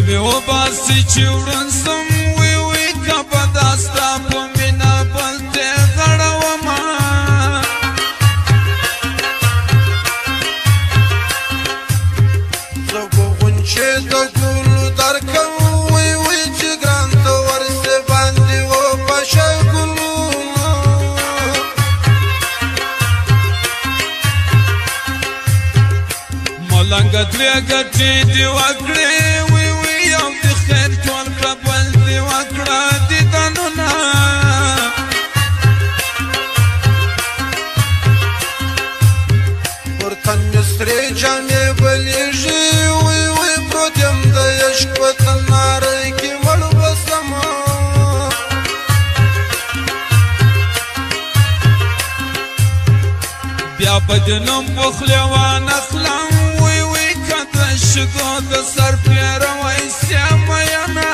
سترګې مې وباسي چې وړن سم وی وی کبه دا ستا په مینه بل ته غړومه زه به غونچې د ګلو درکم وی وی چې ګران ته ورسې باندې وبشه ګلونه ملنګه دوې ګټې دې وکړې وی وی یو د خیر ټول کړه بل دې وکړه دیدنونه پر تن مې سرې جامې بلېږي وی وی پروت یم د عشق په تنارۍ کې مړ بسمه بیا به د نوم په خولې وانخلم وی وی که د شګو د سر پیروی سې مینه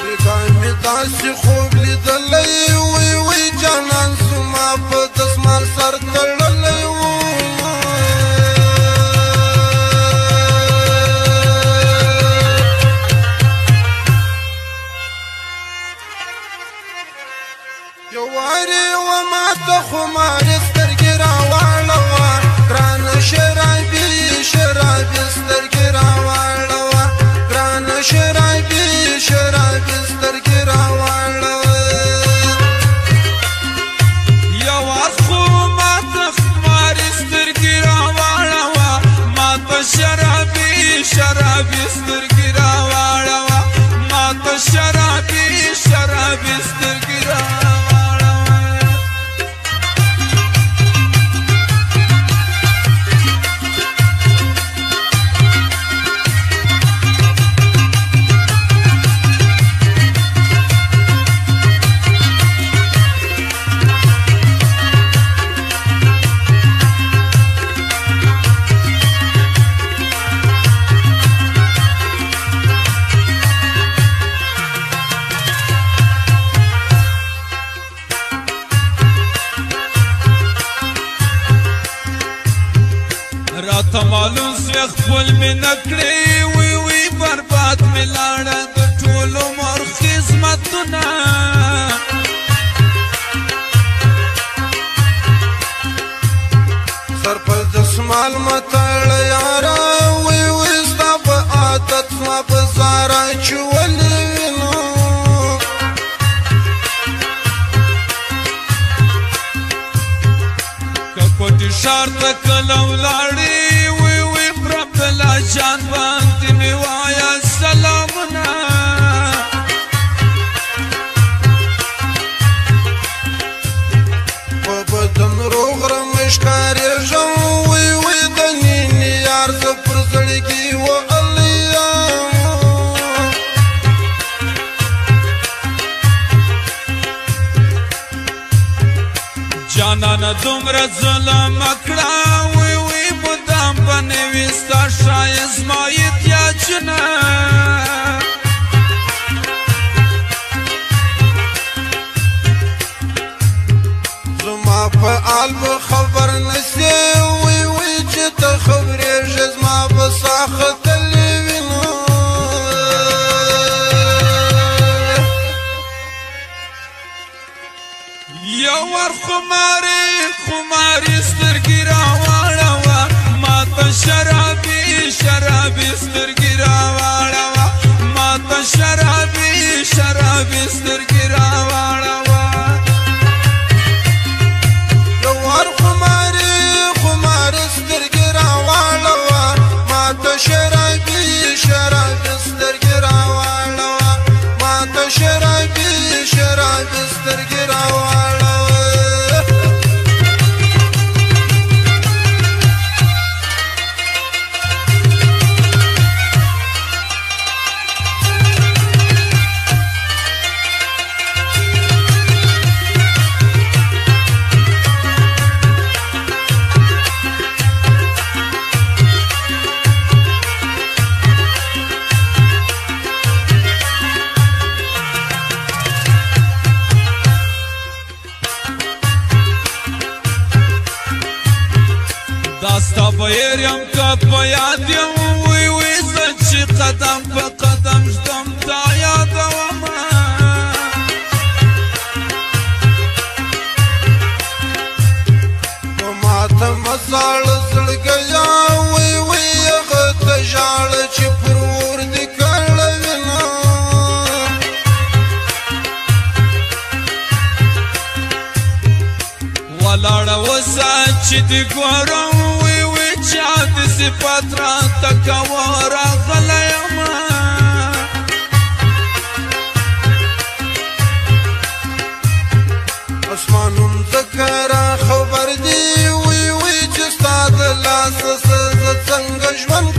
بېګا مې داسې خوب لیدلی وی وی جانان زما په دسمال سر تړلی و یو وارې وه ماته خمارې سترګې راواړوه ګرانه شرابي شرابي سترګې راواړوه ګرانه شرابي شرابي سترګې راواړوه یو وار خو ماته خمارې سترګې راواړوه ماته شرابي شرابي سترګې راواړوه ماته شرابي شرابي سترګې راواړوه راته معلوم سوی خپل مې نه کړې وی وی برباد مې لاړه د ټول عمر خدمتونه سر پر دسمال متاړه یاره وی وی ستا په عادت زما په زاره چې ولې وینو که کوټې ښار ته کله ولاړې وی وی پرب د لا جان باندې مې وایه سلامونه په بدن روغ رمې ښکارېږم وی وی د نینې یار زه پر زړګي وهلی یم جانانه دومره ظلم کړه وی وی مدام به نه وي ستا ښایست زما احتیاجونه زما په حال به خبر نسې وی وی چې ته خبرېږې زما به سا ختلې وینو یو ور خمارې خمارې سترګې راواړوه ماته شرابي شرابي سترګې راواړوه ماته شرابي شرابي سترګې راواړوه یو ور خو داستا بیر یم که په یاد یم وی وی زه چې قدم په قدم ژدم تا یادومه په ماته مه ژاړه زړګیه وی وی هغه ته ژاړه چې پر اور دې کړه وینه ولاړه اوسه چې دې ګورم وی وی چا دې صفت راته کوه راغلی یمه اسمانون ځکه را خبر دي وی وی چې ستا د لاسه زه څنګه ژوند